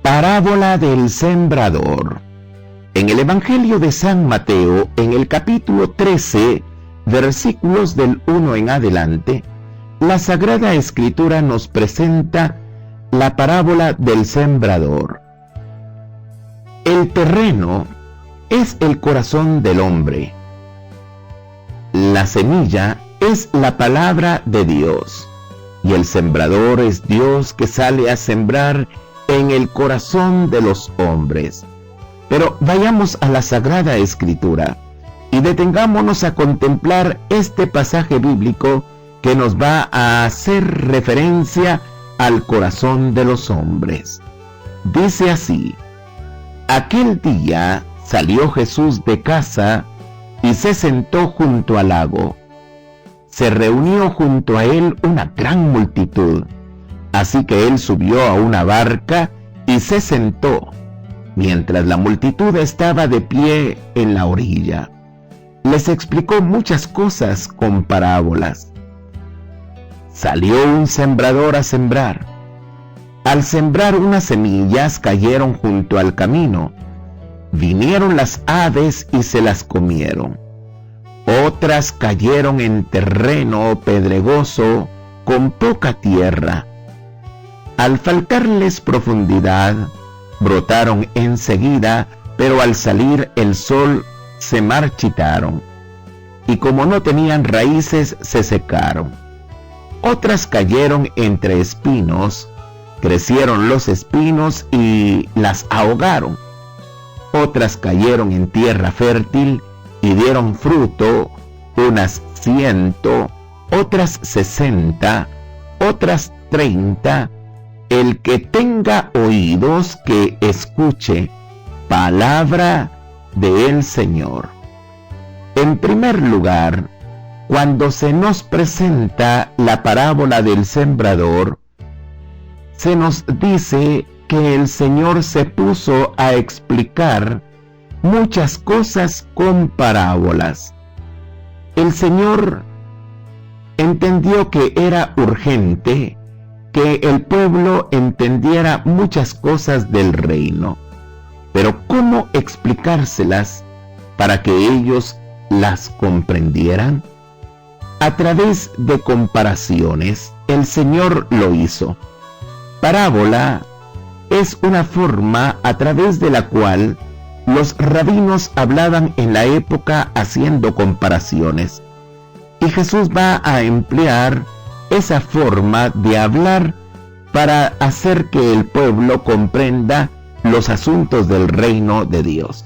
Parábola del sembrador. En el Evangelio de San Mateo, en el capítulo 13, versículos del 1 en adelante, la Sagrada Escritura nos presenta la parábola del sembrador. El terreno es el corazón del hombre. La semilla es la palabra de Dios, y el sembrador es Dios que sale a sembrar en el corazón de los hombres. Pero vayamos a la Sagrada Escritura y detengámonos a contemplar este pasaje bíblico que nos va a hacer referencia al corazón de los hombres. Dice así: aquel día salió Jesús de casa y se sentó junto al lago. Se reunió junto a él una gran multitud, así que él subió a una barca y se sentó, mientras la multitud estaba de pie en la orilla. Les explicó muchas cosas con parábolas. Salió un sembrador a sembrar. Al sembrar unas semillas cayeron junto al camino. Vinieron las aves y se las comieron. Otras cayeron en terreno pedregoso con poca tierra. Al faltarles profundidad, brotaron enseguida, pero al salir el sol se marchitaron, y como no tenían raíces, se secaron. Otras cayeron entre espinos, crecieron los espinos y las ahogaron. Otras cayeron en tierra fértil y dieron fruto, unas 100, otras 60, otras 30. El que tenga oídos, que escuche palabra del Señor. En primer lugar, cuando se nos presenta la parábola del sembrador, se nos dice que el Señor se puso a explicar muchas cosas con parábolas. El Señor entendió que era urgente que el pueblo entendiera muchas cosas del reino, pero ¿cómo explicárselas para que ellos las comprendieran? A través de comparaciones, el Señor lo hizo. Parábola es una forma a través de la cual los rabinos hablaban en la época haciendo comparaciones, y Jesús va a emplear esa forma de hablar para hacer que el pueblo comprenda los asuntos del reino de Dios.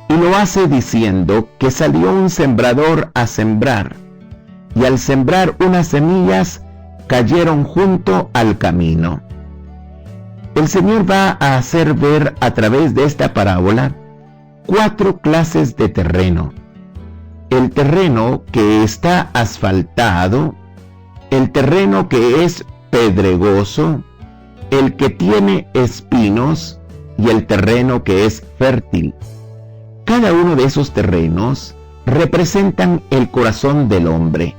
Y lo hace diciendo que salió un sembrador a sembrar, y al sembrar unas semillas cayeron junto al camino. El Señor va a hacer ver a través de esta parábola 4 clases de terreno. El terreno que está asfaltado, el terreno que es pedregoso, el que tiene espinos y el terreno que es fértil. Cada uno de esos terrenos representan el corazón del hombre.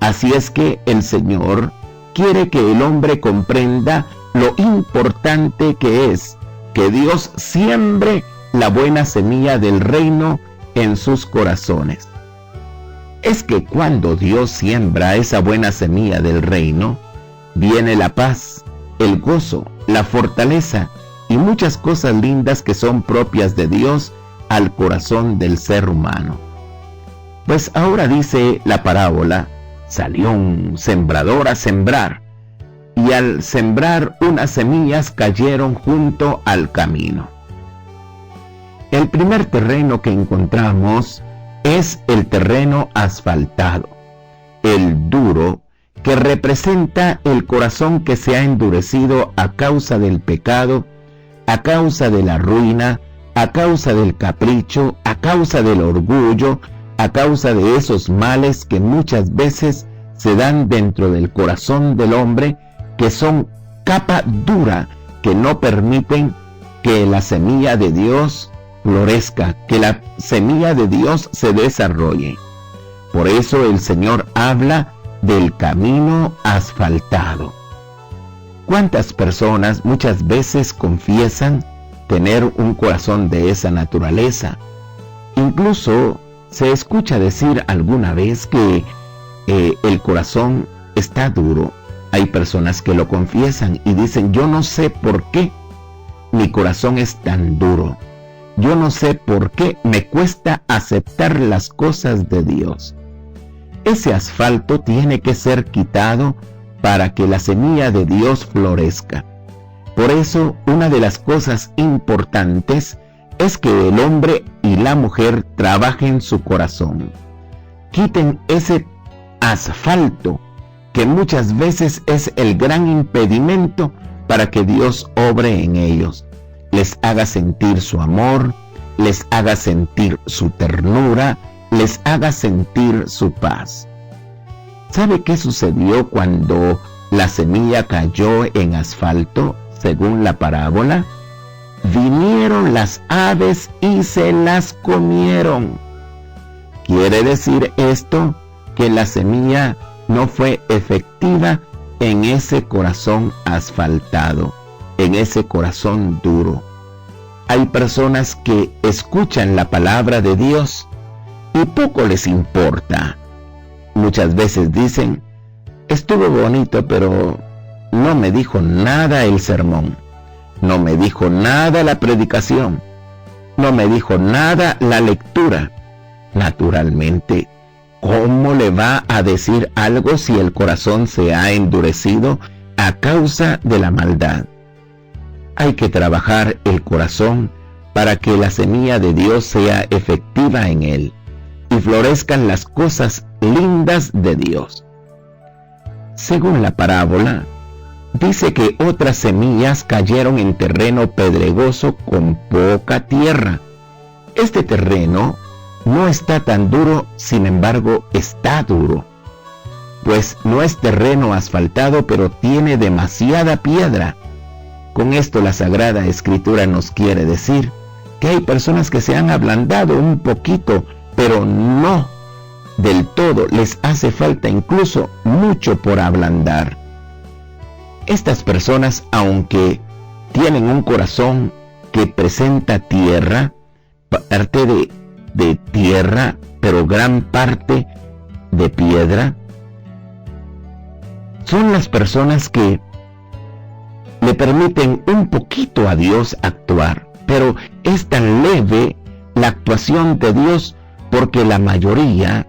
Así es que el Señor quiere que el hombre comprenda lo importante que es que Dios siembre la buena semilla del reino en sus corazones. Es que cuando Dios siembra esa buena semilla del reino, viene la paz, el gozo, la fortaleza y muchas cosas lindas que son propias de Dios al corazón del ser humano. Pues ahora dice la parábola: salió un sembrador a sembrar, y al sembrar unas semillas cayeron junto al camino. El primer terreno que encontramos es el terreno asfaltado, el duro, que representa el corazón que se ha endurecido a causa del pecado, a causa de la ruina, a causa del capricho, a causa del orgullo, a causa de esos males que muchas veces se dan dentro del corazón del hombre, que son capa dura, que no permiten que la semilla de Dios florezca, que la semilla de Dios se desarrolle. Por eso el Señor habla del camino asfaltado. ¿Cuántas personas muchas veces confiesan tener un corazón de esa naturaleza? Incluso se escucha decir alguna vez que el corazón está duro. Hay personas que lo confiesan y dicen: yo no sé por qué mi corazón es tan duro. Yo no sé por qué me cuesta aceptar las cosas de Dios. Ese asfalto tiene que ser quitado para que la semilla de Dios florezca. Por eso, una de las cosas importantes es que el hombre y la mujer trabajen su corazón. Quiten ese asfalto que muchas veces es el gran impedimento para que Dios obre en ellos, les haga sentir su amor, les haga sentir su ternura, les haga sentir su paz. ¿Sabe qué sucedió cuando la semilla cayó en asfalto, según la parábola? Vinieron las aves y se las comieron. Quiere decir esto que la semilla no fue efectiva en ese corazón asfaltado, en ese corazón duro. Hay personas que escuchan la palabra de Dios y poco les importa. Muchas veces dicen: estuvo bonito, pero no me dijo nada el sermón, no me dijo nada la predicación, no me dijo nada la lectura. Naturalmente, ¿cómo le va a decir algo si el corazón se ha endurecido a causa de la maldad? Hay que trabajar el corazón para que la semilla de Dios sea efectiva en él y florezcan las cosas lindas de Dios. Según la parábola, dice que otras semillas cayeron en terreno pedregoso con poca tierra. Este terreno no está tan duro, sin embargo, está duro, pues no es terreno asfaltado, pero tiene demasiada piedra. Con esto la Sagrada Escritura nos quiere decir que hay personas que se han ablandado un poquito, pero no del todo, les hace falta incluso mucho por ablandar. Estas personas, aunque tienen un corazón que presenta tierra, parte de tierra, pero gran parte de piedra, son las personas que le permiten un poquito a Dios actuar, pero es tan leve la actuación de Dios porque la mayoría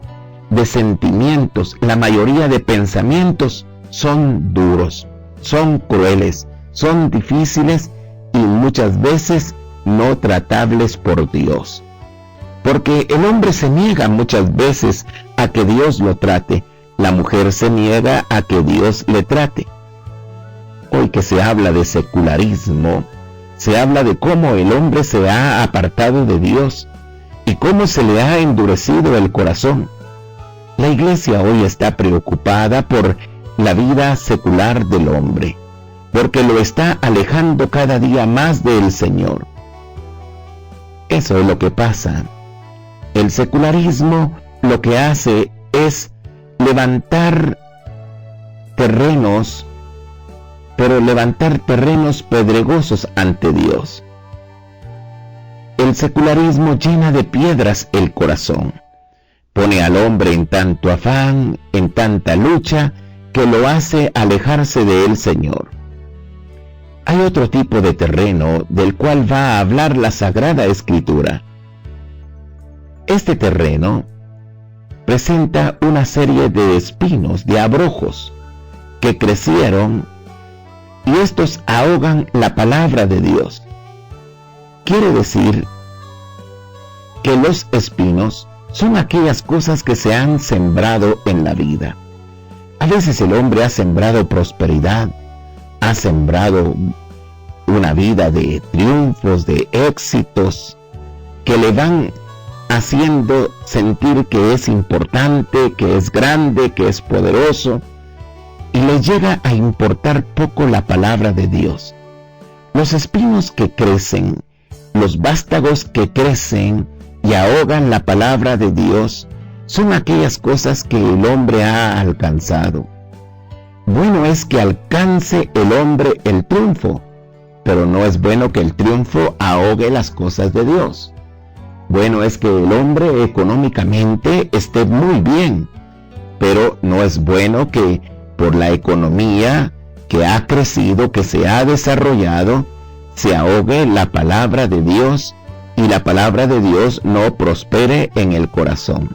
de sentimientos, la mayoría de pensamientos son duros, son crueles, son difíciles y muchas veces no tratables por Dios. Porque el hombre se niega muchas veces a que Dios lo trate, la mujer se niega a que Dios le trate. Hoy que se habla de secularismo, se habla de cómo el hombre se ha apartado de Dios y cómo se le ha endurecido el corazón. La iglesia hoy está preocupada por la vida secular del hombre, porque lo está alejando cada día más del Señor. Eso es lo que pasa. El secularismo lo que hace es levantar terrenos, pero levantar terrenos pedregosos ante Dios. El secularismo llena de piedras el corazón. Pone al hombre en tanto afán, en tanta lucha, que lo hace alejarse del Señor. Hay otro tipo de terreno del cual va a hablar la Sagrada Escritura. Este terreno presenta una serie de espinos, de abrojos, que crecieron y estos ahogan la palabra de Dios. Quiere decir que los espinos son aquellas cosas que se han sembrado en la vida. A veces el hombre ha sembrado prosperidad, ha sembrado una vida de triunfos, de éxitos, que le van haciendo sentir que es importante, que es grande, que es poderoso, y le llega a importar poco la palabra de Dios. Los espinos que crecen, los vástagos que crecen y ahogan la palabra de Dios, son aquellas cosas que el hombre ha alcanzado. Bueno es que alcance el hombre el triunfo, pero no es bueno que el triunfo ahogue las cosas de Dios. Bueno es que el hombre económicamente esté muy bien, pero no es bueno que por la economía que ha crecido, que se ha desarrollado, se ahogue la palabra de Dios y la palabra de Dios no prospere en el corazón.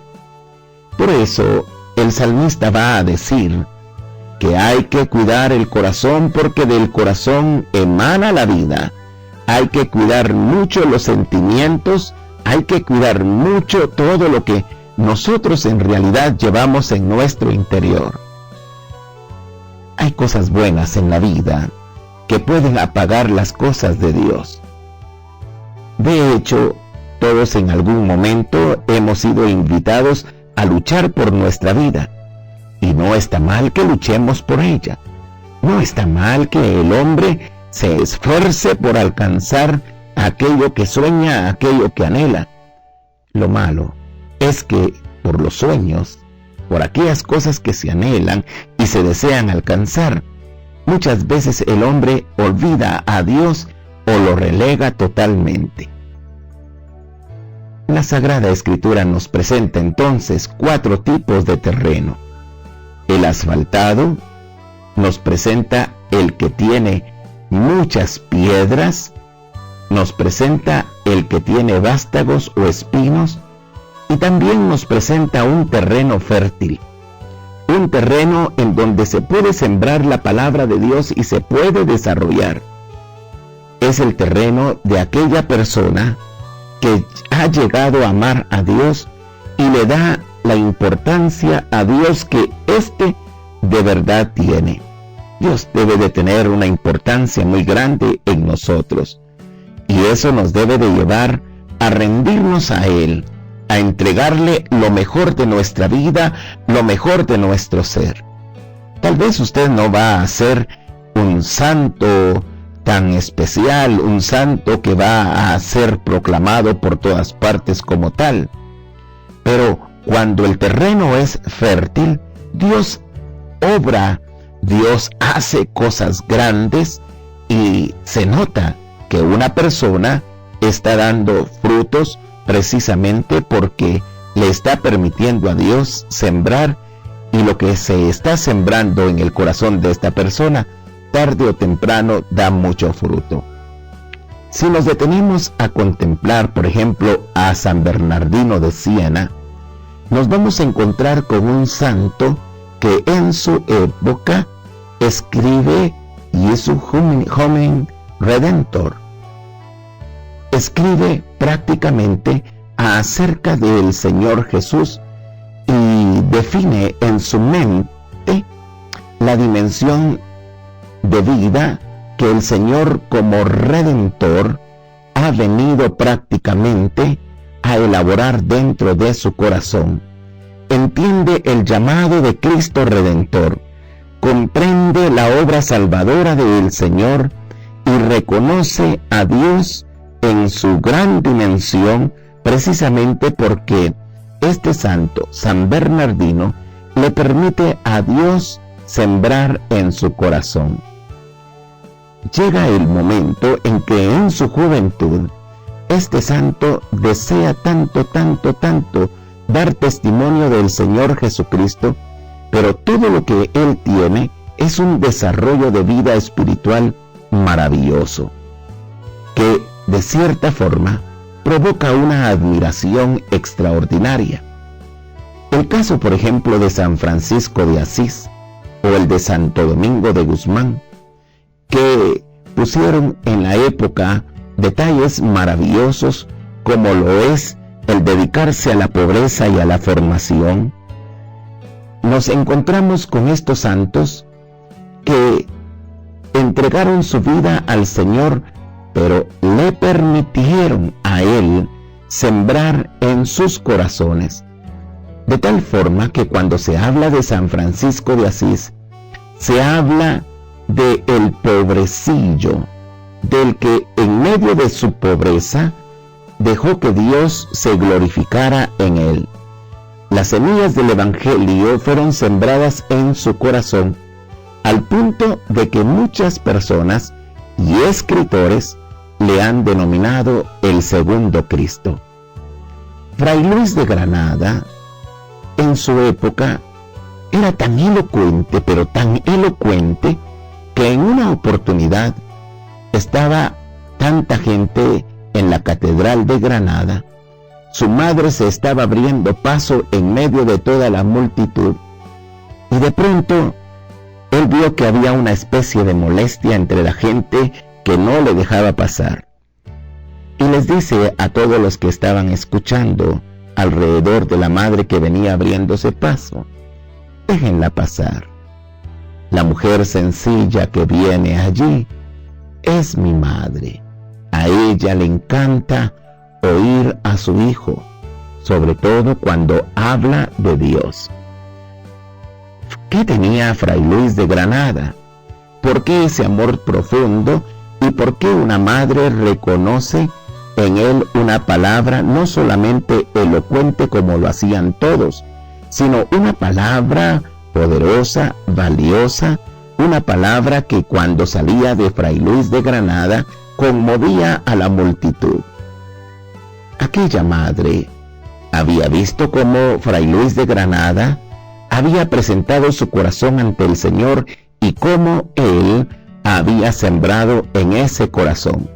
Por eso el salmista va a decir que hay que cuidar el corazón, porque del corazón emana la vida. Hay que cuidar mucho los sentimientos, hay que cuidar mucho todo lo que nosotros en realidad llevamos en nuestro interior. Hay cosas buenas en la vida que pueden apagar las cosas de Dios. De hecho, todos en algún momento hemos sido invitados a luchar por nuestra vida. Y no está mal que luchemos por ella. No está mal que el hombre se esfuerce por alcanzar aquello que sueña, aquello que anhela. Lo malo es que por los sueños, por aquellas cosas que se anhelan y se desean alcanzar, muchas veces el hombre olvida a Dios o lo relega totalmente. La Sagrada Escritura nos presenta entonces 4 tipos de terreno. El asfaltado nos presenta el que tiene muchas piedras, nos presenta el que tiene vástagos o espinos, y también nos presenta un terreno fértil, un terreno en donde se puede sembrar la palabra de Dios y se puede desarrollar. Es el terreno de aquella persona que ha llegado a amar a Dios y le da la importancia a Dios que éste de verdad tiene. Dios debe de tener una importancia muy grande en nosotros, y eso nos debe de llevar a rendirnos a Él, a entregarle lo mejor de nuestra vida, lo mejor de nuestro ser. Tal vez usted no va a ser un santo tan especial, un santo que va a ser proclamado por todas partes como tal, pero cuando el terreno es fértil, Dios obra, Dios hace cosas grandes, y se nota que una persona está dando frutos precisamente porque le está permitiendo a Dios sembrar, y lo que se está sembrando en el corazón de esta persona, tarde o temprano da mucho fruto. Si nos detenemos a contemplar, por ejemplo, a San Bernardino de Siena, nos vamos a encontrar con un santo que en su época escribe Jesu Homen Redentor. Escribe prácticamente acerca del Señor Jesús y define en su mente la dimensión de vida que el Señor como Redentor ha venido prácticamente a elaborar dentro de su corazón. Entiende el llamado de Cristo Redentor, comprende la obra salvadora del Señor y reconoce a Dios en su gran dimensión, precisamente porque este santo, San Bernardino, le permite a Dios sembrar en su corazón. Llega el momento en que en su juventud este santo desea tanto dar testimonio del Señor Jesucristo, pero todo lo que él tiene es un desarrollo de vida espiritual maravilloso, que de cierta forma provoca una admiración extraordinaria. El caso, por ejemplo, de San Francisco de Asís o el de Santo Domingo de Guzmán, que pusieron en la época detalles maravillosos como lo es el dedicarse a la pobreza y a la formación. Nos encontramos con estos santos que entregaron su vida al Señor, pero le permitieron a Él sembrar en sus corazones. De tal forma que cuando se habla de San Francisco de Asís, se habla de el pobrecillo, del que en medio de su pobreza dejó que Dios se glorificara en él. Las semillas del Evangelio fueron sembradas en su corazón, al punto de que muchas personas y escritores le han denominado el segundo Cristo. Fray Luis de Granada, en su época, era tan elocuente, pero tan elocuente, que en una oportunidad estaba tanta gente en la Catedral de Granada. Su madre se estaba abriendo paso en medio de toda la multitud, y de pronto él vio que había una especie de molestia entre la gente que no le dejaba pasar. Y les dice a todos los que estaban escuchando alrededor de la madre que venía abriéndose paso: déjenla pasar. La mujer sencilla que viene allí es mi madre. A ella le encanta oír a su hijo, sobre todo cuando habla de Dios. ¿Qué tenía Fray Luis de Granada? ¿Por qué ese amor profundo? ¿Y por qué una madre reconoce en él una palabra no solamente elocuente como lo hacían todos, sino una palabra poderosa, valiosa, una palabra que cuando salía de Fray Luis de Granada conmovía a la multitud? Aquella madre había visto cómo Fray Luis de Granada había presentado su corazón ante el Señor y cómo Él había sembrado en ese corazón.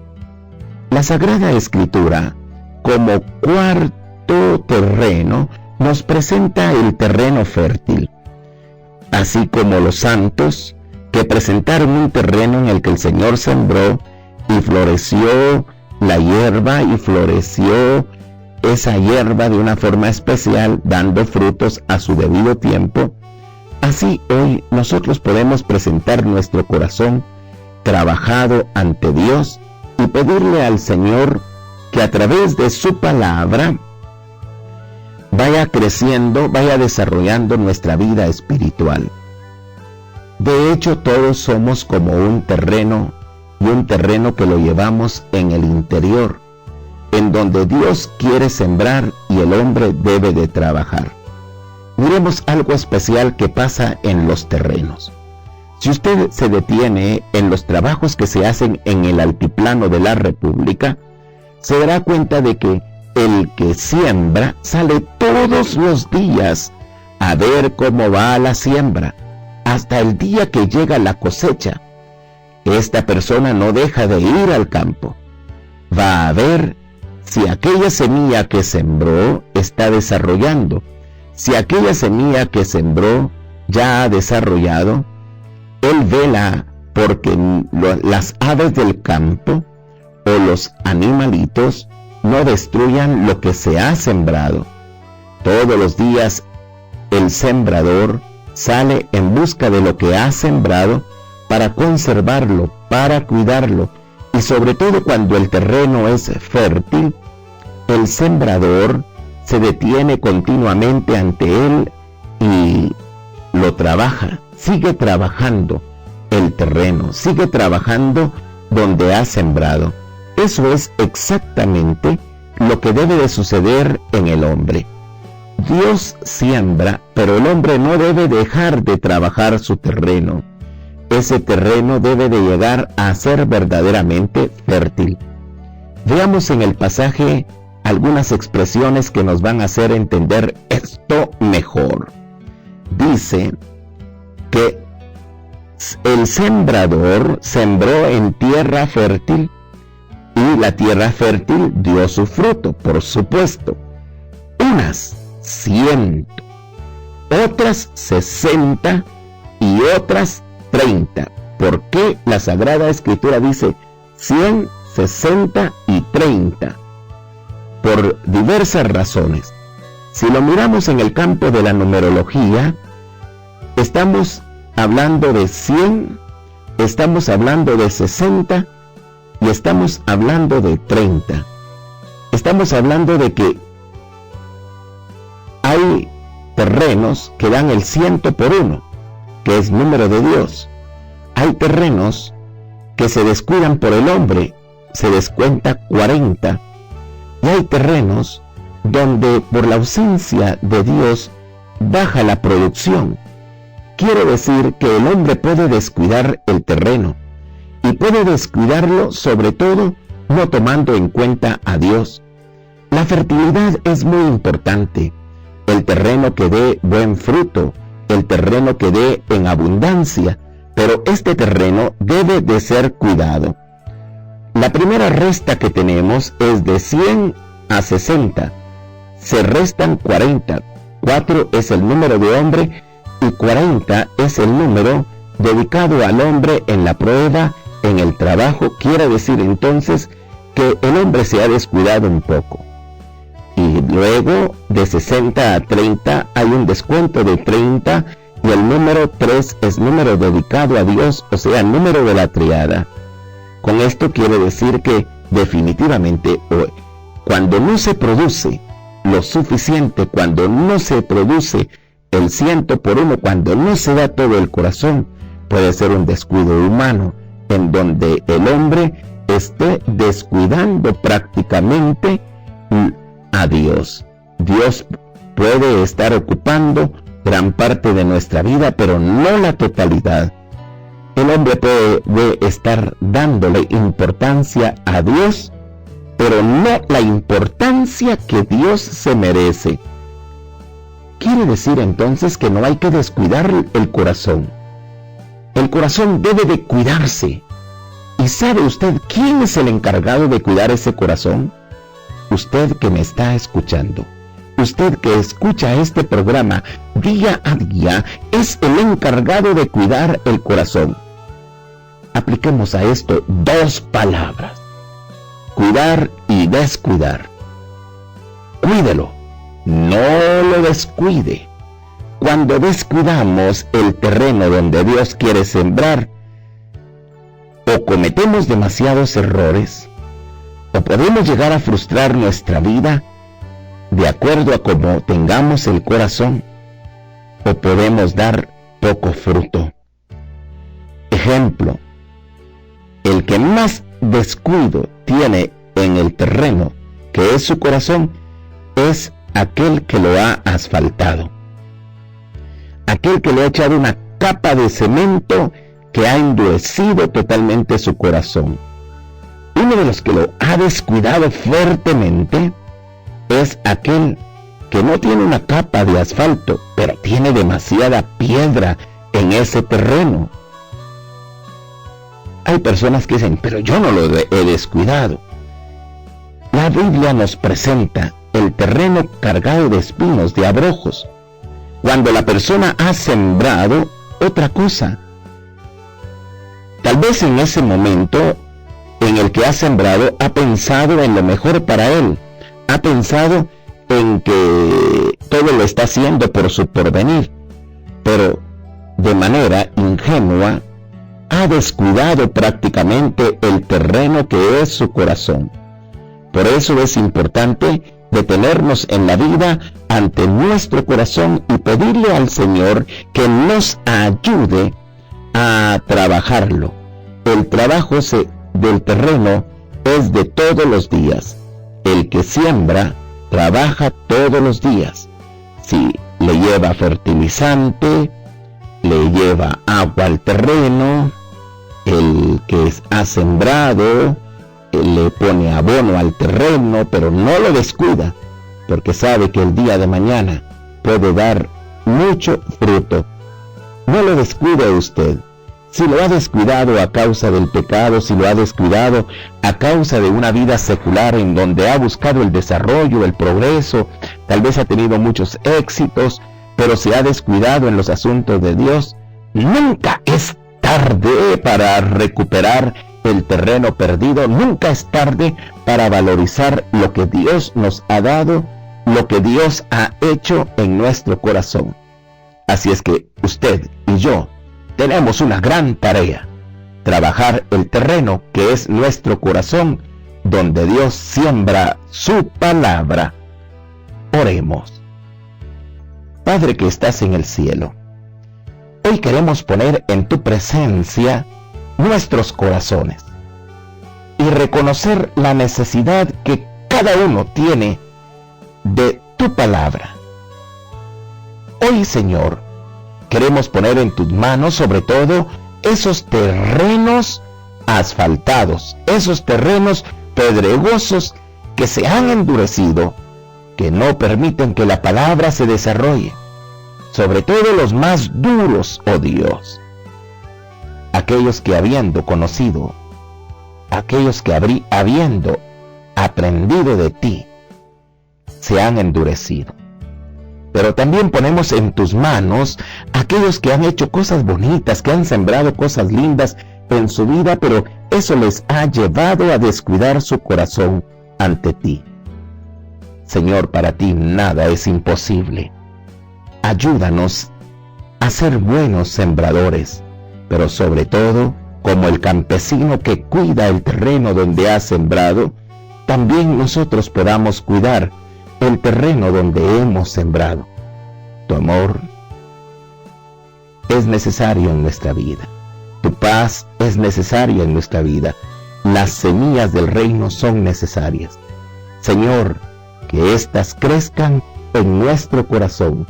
La Sagrada Escritura, como cuarto terreno, nos presenta el terreno fértil, así como los santos que presentaron un terreno en el que el Señor sembró y floreció la hierba, y floreció esa hierba de una forma especial, dando frutos a su debido tiempo. Así hoy nosotros podemos presentar nuestro corazón trabajado ante Dios y pedirle al Señor que a través de su palabra vaya creciendo, vaya desarrollando nuestra vida espiritual. De hecho, todos somos como un terreno, y un terreno que lo llevamos en el interior, en donde Dios quiere sembrar y el hombre debe de trabajar. Miremos algo especial que pasa en los terrenos. Si usted se detiene en los trabajos que se hacen en el altiplano de la República, se dará cuenta de que el que siembra sale todos los días a ver cómo va la siembra, hasta el día que llega la cosecha. Esta persona no deja de ir al campo. Va a ver si aquella semilla que sembró está desarrollando. Si aquella semilla que sembró ya ha desarrollado, él vela porque las aves del campo o los animalitos no destruyan lo que se ha sembrado. Todos los días el sembrador sale en busca de lo que ha sembrado para conservarlo, para cuidarlo, y sobre todo cuando el terreno es fértil, el sembrador se detiene continuamente ante él y lo trabaja, sigue trabajando el terreno, sigue trabajando donde ha sembrado. Eso es exactamente lo que debe de suceder en el hombre. Dios siembra, pero el hombre no debe dejar de trabajar su terreno. Ese terreno debe de llegar a ser verdaderamente fértil. Veamos en el pasaje algunas expresiones que nos van a hacer entender esto mejor. Dice que el sembrador sembró en tierra fértil y la tierra fértil dio su fruto, por supuesto. Unas 100, otras 60 y otras 30. ¿Por qué la Sagrada Escritura dice 100, 60 y 30? Por diversas razones. Si lo miramos en el campo de la numerología, estamos hablando de 100, estamos hablando de 60 y estamos hablando de 30. Estamos hablando de que hay terrenos que dan el 100 por 1, que es número de Dios. Hay terrenos que se descuidan por el hombre, se descuenta 40. Y hay terrenos donde por la ausencia de Dios baja la producción. quiere decir que el hombre puede descuidar el terreno, y puede descuidarlo sobre todo no tomando en cuenta a Dios. La fertilidad es muy importante, el terreno que dé buen fruto, el terreno que dé en abundancia, pero este terreno debe de ser cuidado. La primera resta que tenemos es de 100 a 60, se restan 40, 4 es el número de hombre y 40 es el número dedicado al hombre en la prueba, en el trabajo. Quiere decir entonces que el hombre se ha descuidado un poco. Y luego de 60 a 30 hay un descuento de 30 y el número 3 es número dedicado a Dios, o sea, el número de la triada. Con esto quiere decir que definitivamente cuando no se produce lo suficiente, cuando no se produce el 100%, cuando no se da todo el corazón, puede ser un descuido humano en donde el hombre esté descuidando prácticamente a Dios. Dios puede estar ocupando gran parte de nuestra vida, pero no la totalidad. El hombre puede estar dándole importancia a Dios, pero no la importancia que Dios se merece. Quiere decir entonces que no hay que descuidar el corazón. El corazón debe de cuidarse. ¿Y sabe usted quién es el encargado de cuidar ese corazón? Usted que me está escuchando, usted que escucha este programa día a día, es el encargado de cuidar el corazón. Apliquemos a esto 2 palabras: cuidar y descuidar. Cuídelo, no lo descuide. Cuando descuidamos el terreno donde Dios quiere sembrar, o cometemos demasiados errores, o podemos llegar a frustrar nuestra vida de acuerdo a cómo tengamos el corazón, o podemos dar poco fruto. Ejemplo: el que más descuido tiene en el terreno, que es su corazón, es aquel que lo ha asfaltado, aquel que le ha echado una capa de cemento que ha endurecido totalmente su corazón. Uno de los que lo ha descuidado fuertemente es aquel que no tiene una capa de asfalto, pero tiene demasiada piedra en ese terreno. Hay personas que dicen, pero yo no lo he descuidado. La Biblia nos presenta el terreno cargado de espinos, de abrojos, cuando la persona ha sembrado otra cosa. Tal vez en ese momento en el que ha sembrado ha pensado en lo mejor para él, ha pensado en que todo lo está haciendo por su porvenir, pero de manera ingenua ha descuidado prácticamente el terreno que es su corazón. Por eso es importante detenernos en la vida ante nuestro corazón y pedirle al Señor que nos ayude a trabajarlo. El trabajo del terreno es de todos los días. El que siembra trabaja todos los días. Si le lleva fertilizante, le lleva agua al terreno, el que ha sembrado le pone abono al terreno, pero no lo descuida, porque sabe que el día de mañana puede dar mucho fruto. No lo descuide usted. Si lo ha descuidado a causa del pecado, si lo ha descuidado a causa de una vida secular en donde ha buscado el desarrollo, el progreso, tal vez ha tenido muchos éxitos, pero se ha descuidado en los asuntos de Dios, nunca es tarde para recuperar el terreno perdido, nunca es tarde para valorizar lo que Dios nos ha dado, lo que Dios ha hecho en nuestro corazón. Así es que usted y yo tenemos una gran tarea: trabajar el terreno que es nuestro corazón, donde Dios siembra su palabra. Oremos. Padre que estás en el cielo, hoy queremos poner en tu presencia nuestros corazones y reconocer la necesidad que cada uno tiene de tu palabra. Hoy, Señor, Queremos poner en tus manos sobre todo esos terrenos asfaltados, esos terrenos pedregosos que se han endurecido, que no permiten que la palabra se desarrolle, sobre todo los más duros, oh Dios, aquellos que habiendo conocido, aquellos que habiendo aprendido de ti, se han endurecido. Pero también ponemos en tus manos aquellos que han hecho cosas bonitas, que han sembrado cosas lindas en su vida, pero eso les ha llevado a descuidar su corazón ante ti. Señor, para ti nada es imposible. Ayúdanos a ser buenos sembradores, pero sobre todo, como el campesino que cuida el terreno donde ha sembrado, también nosotros podamos cuidar el terreno donde hemos sembrado. Tu amor es necesario en nuestra vida. Tu paz es necesaria en nuestra vida. Las semillas del reino son necesarias. Señor, que éstas crezcan en nuestro corazón,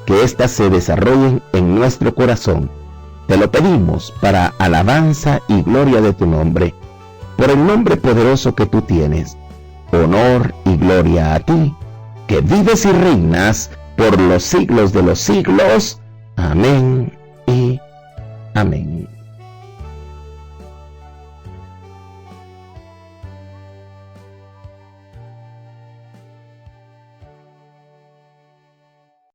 que éstas se desarrollen en nuestro corazón. Te lo pedimos para alabanza y gloria de tu nombre, por el nombre poderoso que tú tienes. Honor y gloria a ti, que vives y reinas por los siglos de los siglos. Amén y amén.